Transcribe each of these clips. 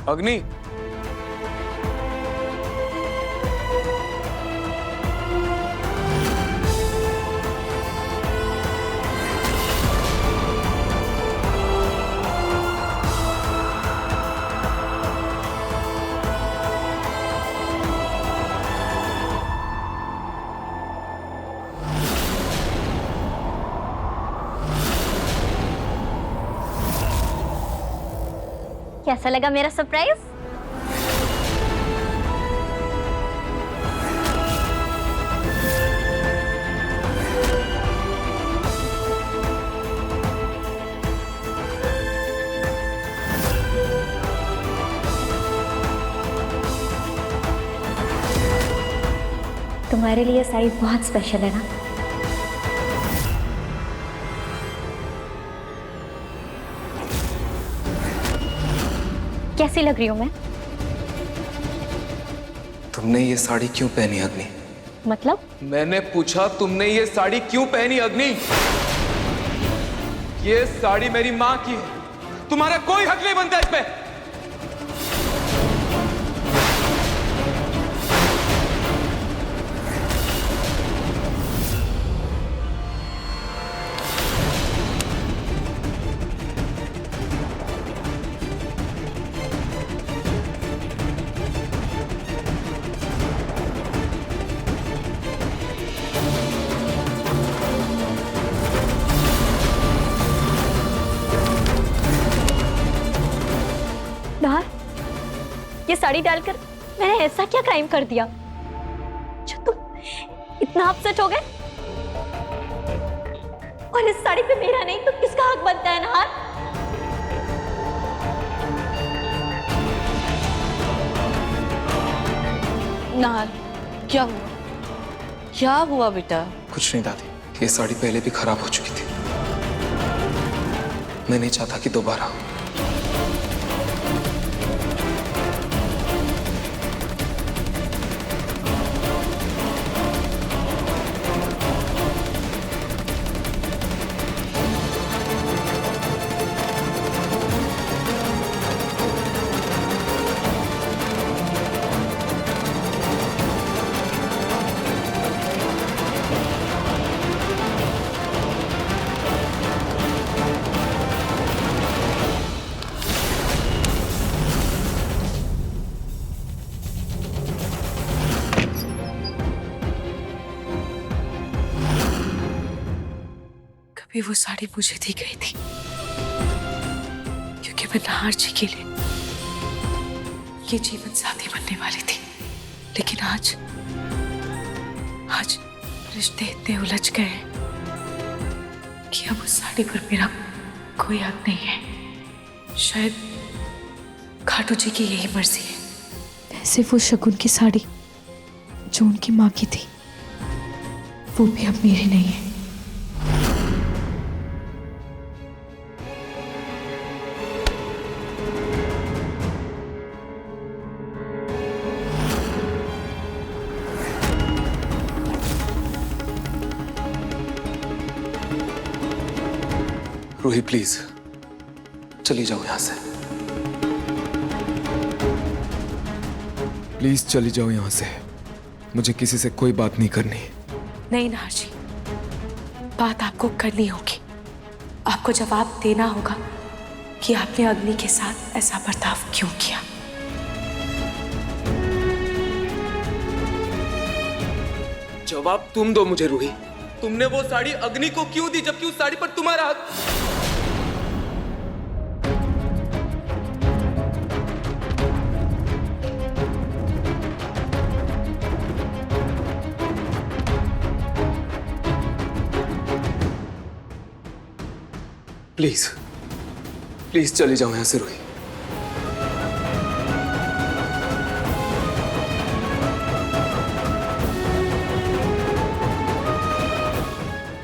अग्नि, कैसा लगा मेरा सरप्राइज? तुम्हारे लिए साड़ी बहुत स्पेशल है ना? कैसी लग रही हूं मैं? तुमने ये साड़ी क्यों पहनी अग्नि? मतलब? मैंने पूछा तुमने ये साड़ी क्यों पहनी अग्नि? ये साड़ी मेरी मां की है, तुम्हारा कोई हक नहीं बनता इसमें। नार, ये साड़ी डालकर मैंने ऐसा क्या क्राइम कर दिया जो तुम इतना अपसेट हो गए? और इस साड़ी पे मेरा नहीं तो किसका हक बनता है नार? नार, क्या हुआ? क्या हुआ बेटा? कुछ नहीं दादी, ये साड़ी पहले भी खराब हो चुकी थी। मैं नहीं चाहता कि दोबारा हो। कभी वो साड़ी मुझे दी गई थी क्योंकि मैं नाहर जी के लिए ये जीवन साथी बनने वाली थी। लेकिन आज आज रिश्ते इतने उलझ गए हैं कि अब उस साड़ी पर मेरा कोई हक नहीं है। शायद खाटू जी की यही मर्जी है। वैसे वो शगुन की साड़ी जो उनकी माँ की थी वो भी अब मेरी नहीं है। रूही प्लीज चली जाओ यहां से, प्लीज चली जाओ यहां से। मुझे किसी से कोई बात नहीं करनी। नहीं नाहर जी, बात आपको करनी होगी। आपको जवाब देना होगा कि आपने अग्नि के साथ ऐसा बर्ताव क्यों किया। जवाब तुम दो मुझे रूही। तुमने वो साड़ी अग्नि को क्यों दी जबकि उस साड़ी पर तुम्हारा हक? प्लीज प्लीज चली जाओ यहां से रूही।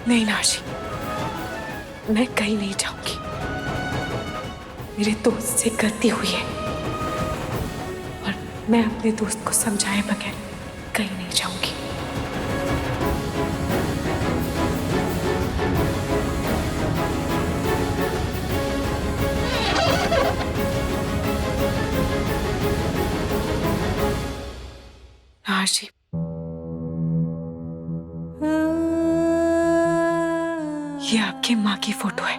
नहीं नाहर जी, मैं कहीं नहीं जाऊंगी। मेरे दोस्त से गलती हुई है और मैं अपने दोस्त को समझाए बगैर कहीं नहीं जाऊंगी। नाहर जी, ये आपकी माँ की फोटो है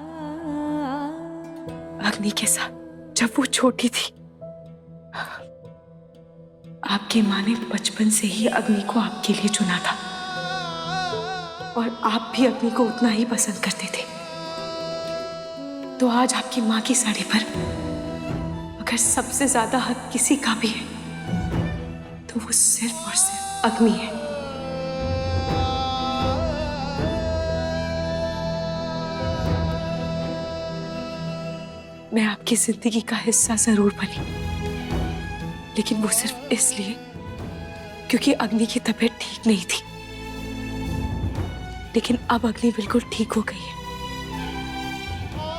अग्नि के साथ, जब वो छोटी थी। आपकी माँ ने बचपन से ही अग्नि को आपके लिए चुना था और आप भी अग्नि को उतना ही पसंद करते थे। तो आज आपकी माँ की साड़ी पर अगर सबसे ज्यादा हक किसी का भी है तो वो सिर्फ और सिर्फ अग्नि है। मैं आपकी जिंदगी का हिस्सा जरूर बनी, लेकिन वो सिर्फ इसलिए क्योंकि अग्नि की तबीयत ठीक नहीं थी। लेकिन अब अग्नि बिल्कुल ठीक हो गई है,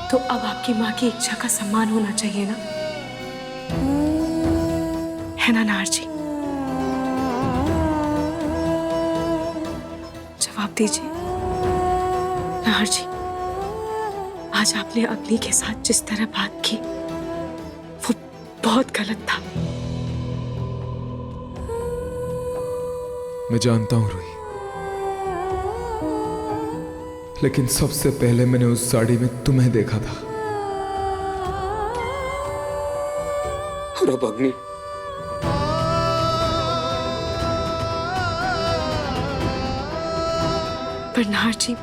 तो अब आपकी माँ की इच्छा का सम्मान होना चाहिए ना, है ना नाहर जी? जवाब दीजिए नाहर जी। आज आपने अग्नि के साथ जिस तरह बात की वो बहुत गलत था। मैं जानता हूं रूही, लेकिन सबसे पहले मैंने उस साड़ी में तुम्हें देखा था, और अब अग्नि। पर नाहर जी,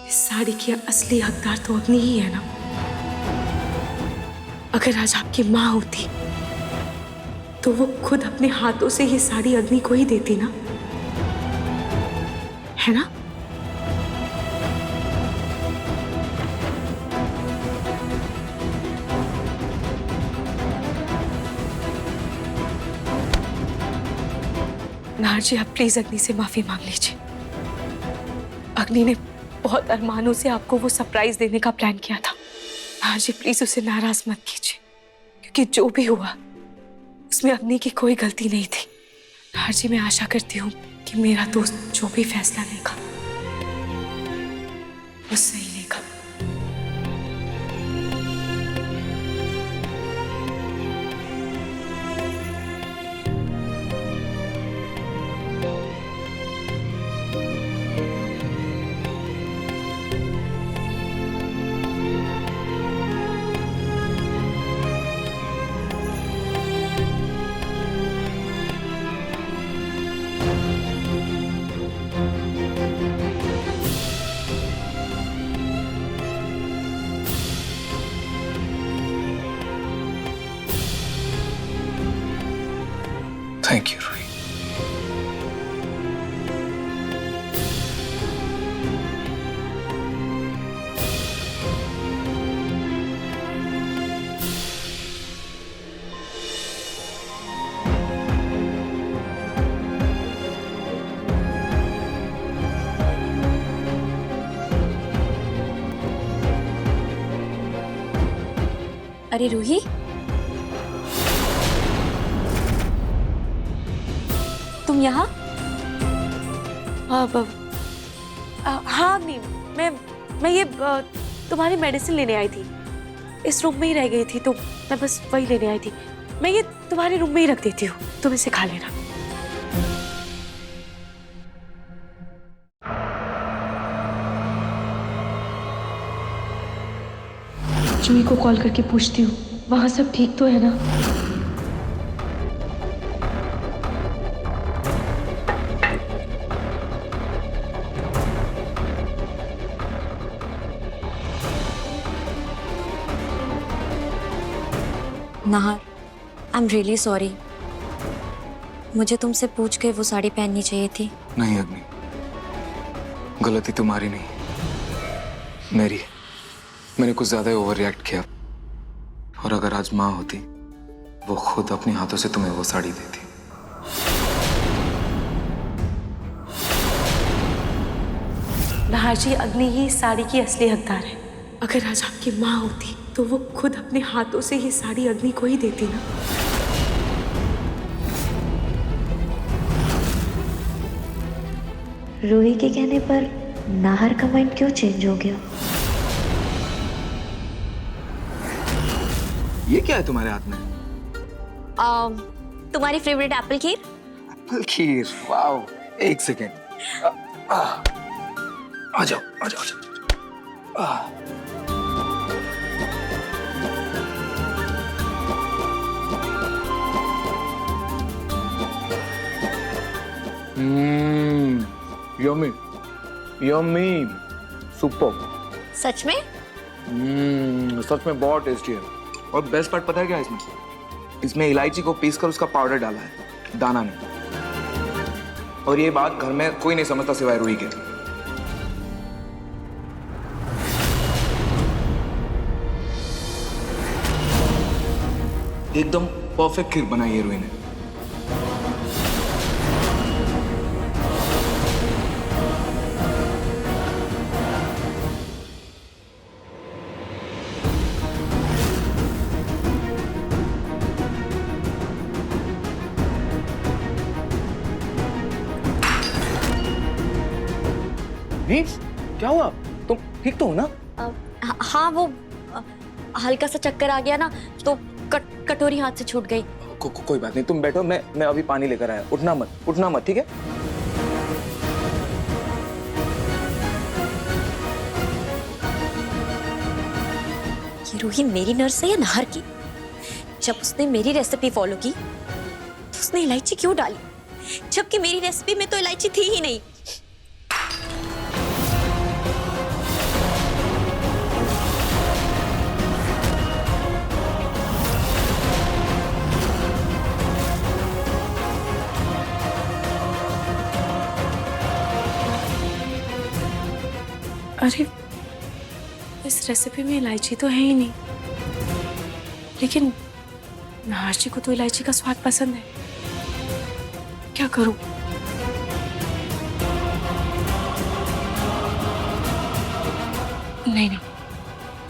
इस साड़ी की असली हकदार तो अग्नि ही है ना। अगर आज आपकी माँ होती तो वो खुद अपने हाथों से ये साड़ी अग्नि को ही देती ना, है ना? नाहर जी, आप प्लीज अग्नि से माफी मांग लीजिए। अग्नि ने बहुत अरमानों से आपको वो सरप्राइज देने का प्लान किया था। नाहर जी, प्लीज उसे नाराज मत कीजिए, क्योंकि जो भी हुआ उसमें अग्नि की कोई गलती नहीं थी। नाहर जी, मैं आशा करती हूँ कि मेरा दोस्त जो भी फैसला लेगा वो सही लेगा। Thank you Roohi. अरे रूही, तुम यहाँ? हाँ अग्नि, मैं ये तुम्हारी मेडिसिन लेने आई थी। इस रूम में ही रह गई थी तो मैं बस वही लेने आई थी। मैं ये तुम्हारे रूम में ही रख देती हूँ, तुम इसे खा लेना। जूही को कॉल करके पूछती हूँ वहां सब ठीक तो है ना। Nahar, I am really sorry. मुझे तुमसे पूछ के वो साड़ी पहननी चाहिए थी। नहीं अग्नि, गलती तुम्हारी नहीं, मेरी। मैंने कुछ ज्यादा ओवर रिएक्ट किया, और अगर आज माँ होती वो खुद अपने हाथों से तुम्हें वो साड़ी देती। नाहर जी, अग्नि ही इस साड़ी की असली हकदार है। अगर आज आपकी माँ होती तो वो खुद अपने हाथों से ये साड़ी अग्नि को ही देती ना। रूही के कहने पर नाहर का माइंड क्यों चेंज हो गया? ये क्या है तुम्हारे हाथ में? तुम्हारी फेवरेट एप्पल खीर? एप्पल खीर, वाओ। एक सेकेंड, आ जाओ आ जाओ आ जाओ। Yummy yummy, super. सच में? सच में बहुत टेस्टी है। और बेस्ट पार्ट पता है क्या है इसमें? इसमें इलायची को पीसकर उसका पाउडर डाला है, दाना नहीं। और ये बात घर में कोई नहीं समझता सिवाय रूही के। एकदम परफेक्ट खीर बनाई है रूही ने। क्या हुआ? तुम ठीक तो हो ना? हाँ, वो हल्का सा चक्कर आ गया ना, तो कटोरी हाथ से छूट गई। कोई बात नहीं, तुम बैठो, मैं अभी पानी लेकर आया। उठना मत, ठीक है? ये रूही मेरी नर्स है या नाहर की? जब उसने मेरी रेसिपी फॉलो की तो उसने इलायची क्यों डाली, जबकि मेरी रेसिपी में तो इलायची थी ही नहीं। अरे, इस रेसिपी में इलायची तो है ही नहीं, लेकिन नाहर जी को तो इलायची का स्वाद पसंद है। क्या करूं? नहीं,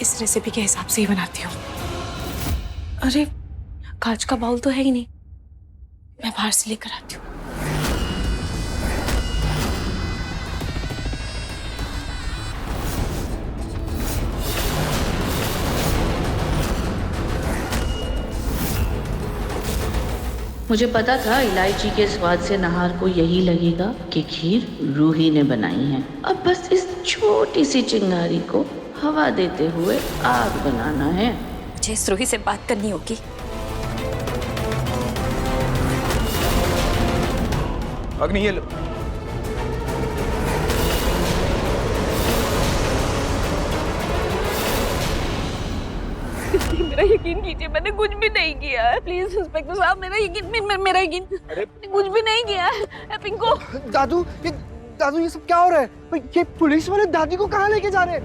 इस रेसिपी के हिसाब से ही बनाती हूँ। अरे, कांच का बाउल तो है ही नहीं, मैं बाहर से लेकर आती हूँ। मुझे पता था इलायची के स्वाद से नाहर को यही लगेगा कि खीर रूही ने बनाई है। अब बस इस छोटी सी चिंगारी को हवा देते हुए आग बनाना है। मुझे इस रूही से बात करनी होगी। अग्नि, ये लो। मेरा यकीन कीजिए, मैंने कुछ भी नहीं किया है। प्लीज इंस्पेक्टर साहब, मेरा यकीन कुछ भी नहीं किया है। पिंको, दादू, ये सब क्या हो रहा है? ये पुलिस वाले दादी को कहाँ लेके जा रहे हैं?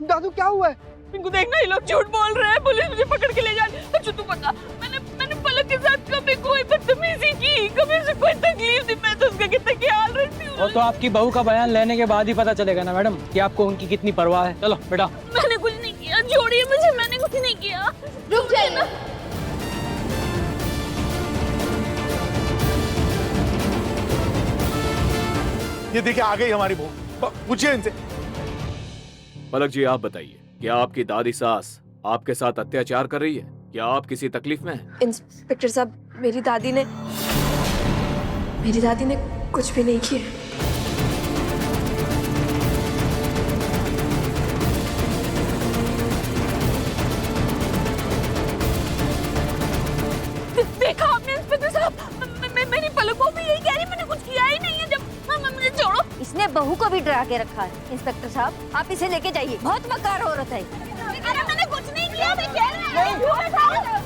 दादू, क्या हुआ है? पिंको देखना, ये लोग झूठ बोल रहे हैं। पुलिस मुझे पकड़ के ले जा रही है। अच्छा तू बता, मैंने पलक के साथ कभी कोई बदतमीजी की, कभी उसे कोई तकलीफ दी? मैं तो उसका कितना ख्याल रखती हूँ। वो तो आपकी बहू का बयान लेने के बाद ही पता चलेगा ना मैडम कि आपको उनकी कितनी परवाह है। चलो बेटा। मैंने कुछ नहीं किया, छोड़िए मुझे, मैंने कुछ नहीं किया। रुक जाइए ना। ये देखिए, आ गई हमारी बहू। पूछिए इनसे। पलक जी, आप बताइए, क्या आपकी दादी सास आपके साथ अत्याचार कर रही है? क्या आप किसी तकलीफ में हैं? इंस्पेक्टर साहब, मेरी दादी ने कुछ भी नहीं किया। देखा आपने इंस्पेक्टर साहब, मेरी पलकों भी यही कह रही, मैंने कुछ किया ही नहीं है। जब मुझे छोड़ो। इसने बहू को भी डरा के रखा है। इंस्पेक्टर साहब, आप इसे लेके जाइए, बहुत मकार औरत है। अरे मैंने कुछ नहीं किया, मैं कह रही हूँ।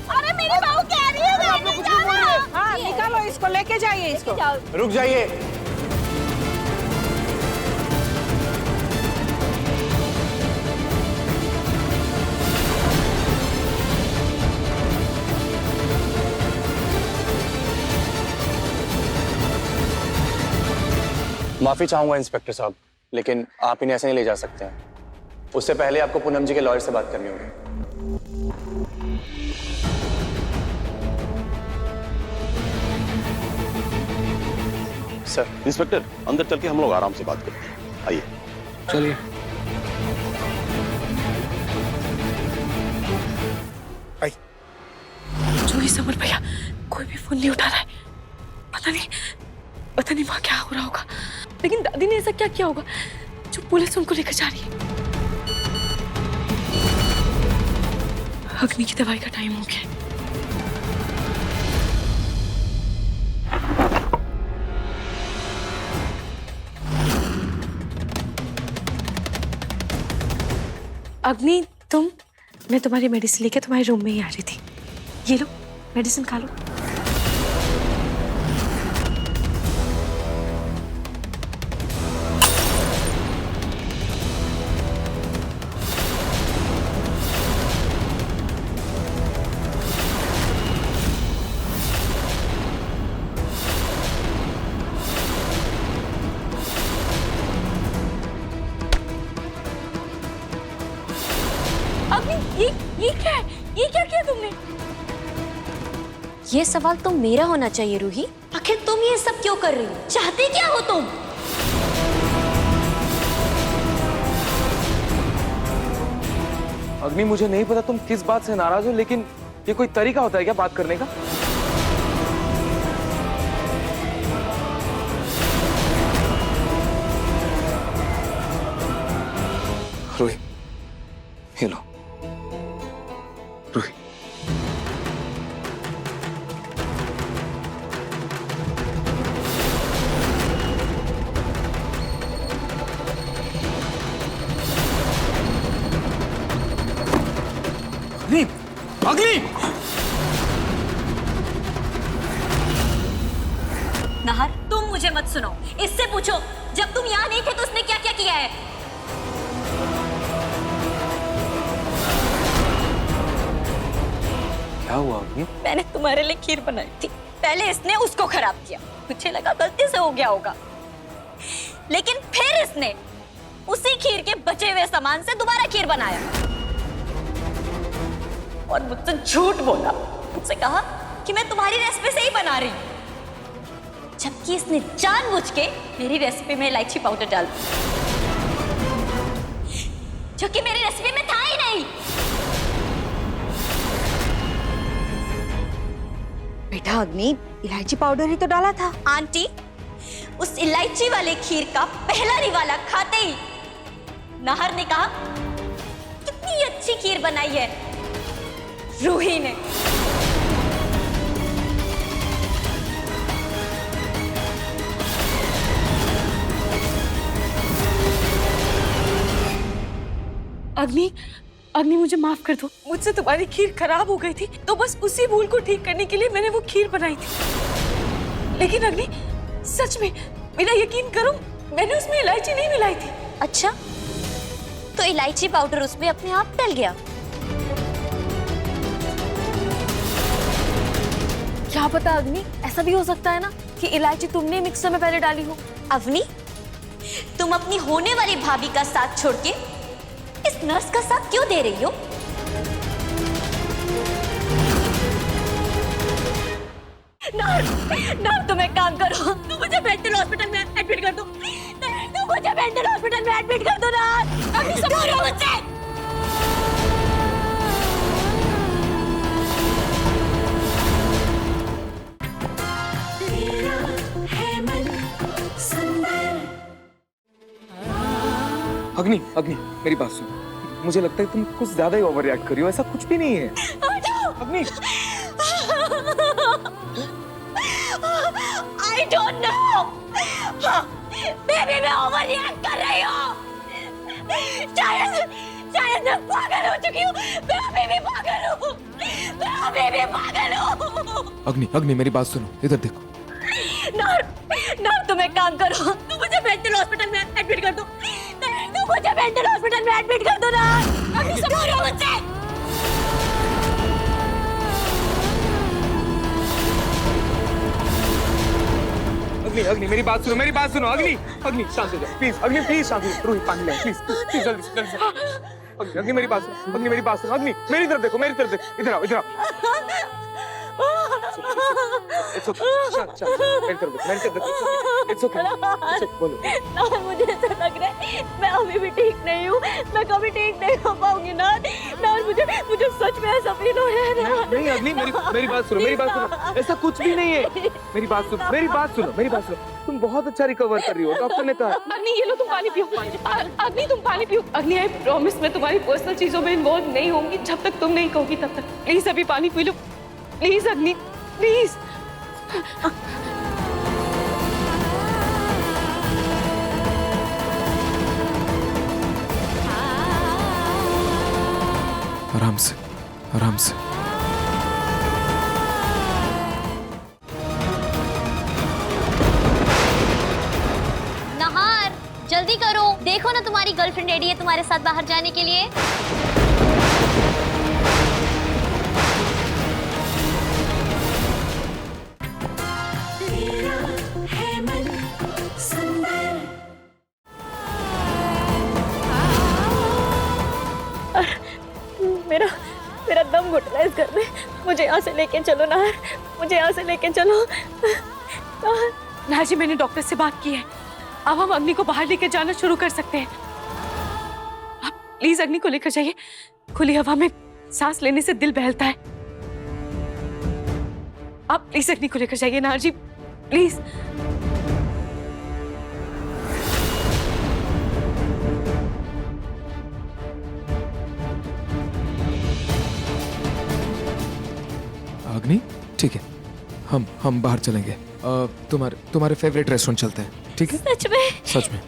अरे मेरी बहू कह रही है, मैं नहीं जाना। हाँ, निकालो इसको, लेके जाइए इसको। रुक जाइए। माफी चाहूंगा इंस्पेक्टर साहब, लेकिन आप इन्हें ऐसे नहीं ले जा सकते हैं। उससे पहले आपको पूनम जी के लॉयर से बात करनी होगी। सर। इंस्पेक्टर, अंदर चल के हम लोग आराम से बात करते हैं। आइए। चलिए। आई। रूही समर भैया कोई भी फोन नहीं उठा रहा है। पता नहीं वहां क्या हो रहा होगा। लेकिन दादी ने ऐसा क्या किया होगा जो पुलिस उनको लेकर जा रही है। अग्नि की दवाई का टाइम हो गया। अग्नि मैं तुम्हारी मेडिसिन लेके तुम्हारे रूम में ही आ रही थी। ये लो मेडिसिन खा लो। ये क्या है? ये क्या किया तुमने? ये सवाल तो मेरा होना चाहिए रूही। आखिर तुम ये सब क्यों कर रही हो? चाहते क्या हो तुम? अग्नि, मुझे नहीं पता तुम किस बात से नाराज हो, लेकिन ये कोई तरीका होता है क्या बात करने का? रूही, ये लो। रूही, अग्नि! नाहर, तुम मुझे मत सुनो। इससे पूछो जब तुम यहाँ नहीं थे तो उसने क्या क्या किया है। क्या हुआ अग्नि? मैंने तुम्हारे लिए खीर बनाई थी। पहले इसने उसको खराब किया। मुझे लगा गलती से हो गया होगा, लेकिन फिर इसने उसी खीर के बचे हुए सामान से दोबारा खीर बनाया और मुझसे झूठ बोला। मुझसे कहा कि मैं तुम्हारी रेसिपी से ही बना रही हूं, जबकि इसने जानबूझ के मेरी रेसिपी में इलायची पाउडर डाल दिया, जो कि मेरी रेसिपी में था ही नहीं। बेटा अग्नि, इलायची पाउडर ही तो डाला था। आंटी, उस इलायची वाले खीर का पहला निवाला खाते ही नाहर ने कहा, कितनी अच्छी खीर बनाई है रूही ने। अग्नि मुझे माफ कर दो। मुझसे तुम्हारी खीर खराब हो गई थी तो बस उसी भूल को ठीक करने के लिए मैंने वो खीर बनाई थी। लेकिन अग्नि, सच में मेरा यकीन करो, मैंने उसमें इलायची नहीं मिलाई थी। अच्छा, तो इलायची पाउडर उसमें अपने आप डल गया? क्या पता अग्नि, ऐसा भी हो सकता है ना कि इलायची तुमने मिक्सर में पहले डाली हो। अवनी, तुम अपनी होने वाली भाभी का साथ छोड़ के इस नर्स का साथ क्यों दे रही हो? नर्स, तुम एक काम करो, तुम मुझे मेंटल हॉस्पिटल में एडमिट कर दो। तुम मुझे मेंटल हॉस्पिटल में एडमिट कर दो नर्स। अभी सब हो मुझसे। अग्नि, अग्नि, मेरी बात सुनो। मुझे लगता है तुम कुछ ज्यादा ही ओवर रिएक्ट कर रही हो। ऐसा कुछ भी नहीं है। अग्नि, I don't know। बेबी, मैं ओवर रिएक्ट कर रही हूँ। शायद मैं पागल हो चुकी हूँ। मैं अभी भी पागल हूँ। अग्नि, अग्नि, मेरी बात सुनो, इधर देखो। नर, तुम एक काम करो, तुम मुझे मेंटल हॉस्पिटल में एडमिट कर दो। तुम मुझे मेंटल हॉस्पिटल में एडमिट कर दो ना। अभी सब हो रहा मुझसे। अग्नि, अग्नि, मेरी बात सुनो, मेरी बात सुनो। अग्नि, अग्नि, शांत हो जाओ प्लीज। अग्नि, प्लीज शांत हो जाओ। रूही, पानी लाओ प्लीज, प्लीज, जल्दी से, जल्दी से। अग्नि, अग्नि, मेरी बात सुनो। अग्नि, मेरी बात सुनो। अग्नि, मेरी तरफ देखो, मेरी तरफ देखो। इधर आओ, इधर आओ। It's okay. शांत It's okay. बोलो। ना मुझे ऐसा लग रहा है मैं अभी भी ठीक नहीं हूँ, मैं कभी ठीक नहीं हो पाऊंगी ना। मुझे सच में ऐसा फील हो रहा है ना। नहीं अग्नि, मेरी बात सुनो। ऐसा कुछ भी नहीं है। मेरी बात सुनो। तुम बहुत अच्छा रिकवर कर रही हो, डॉक्टर ने कहा। अग्नि ये लो तुम पानी पियो। अग्नि तुम पानी पियो। अग्नि आई प्रॉमिस मैं तुम्हारी पर्सनल चीजों में इन्वॉल्व नहीं होंगी जब तक तुम नहीं कहोगी तब तक। प्लीज अभी पानी पी लो प्लीज अग्नि प्लीज। आराम से। नहार जल्दी करो, देखो ना तुम्हारी गर्लफ्रेंड रेडी है तुम्हारे साथ बाहर जाने के लिए। मेरा दम घुट रहा है इस घर में। मुझे यहाँ से लेके चलो नहर, मुझे यहाँ से लेके चलो। नाजी मैंने डॉक्टर से बात की है, अब हम अग्नि को बाहर लेकर जाना शुरू कर सकते हैं। आप प्लीज अग्नि को लेकर जाइए, खुली हवा में सांस लेने से दिल बहलता है। आप प्लीज अग्नि को लेकर जाइए नाहर जी प्लीज। अग्नि ठीक है, हम बाहर चलेंगे। तुम्हारे फेवरेट रेस्टोरेंट चलते हैं, ठीक है? सच में।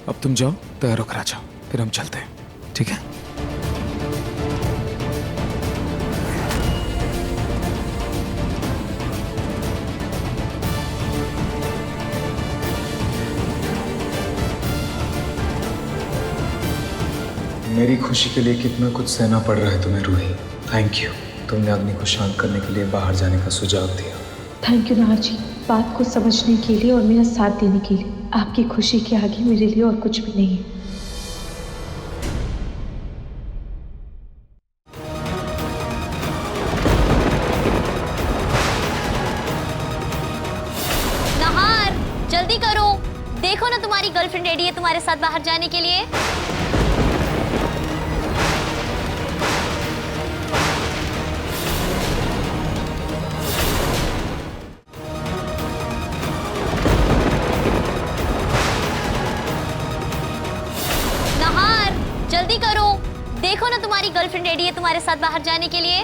अब तुम जाओ, तैयार होकर आ जाओ, फिर हम चलते हैं, ठीक है? मेरी खुशी के लिए कितना कुछ सहना पड़ रहा है तुम्हें रूही। थैंक यू, तुमने अग्नि को शांत करने के लिए बाहर जाने का सुझाव दिया। थैंक यू नाहर जी, बात को समझने के लिए और मेरा साथ देने के लिए। आपकी खुशी के आगे मेरे लिए और कुछ भी नहीं है। नहार जल्दी करो, देखो ना तुम्हारी गर्लफ्रेंड रेडी है तुम्हारे साथ बाहर जाने के लिए। जल्दी करो, देखो ना तुम्हारी गर्लफ्रेंड रेडी है तुम्हारे साथ बाहर जाने के लिए।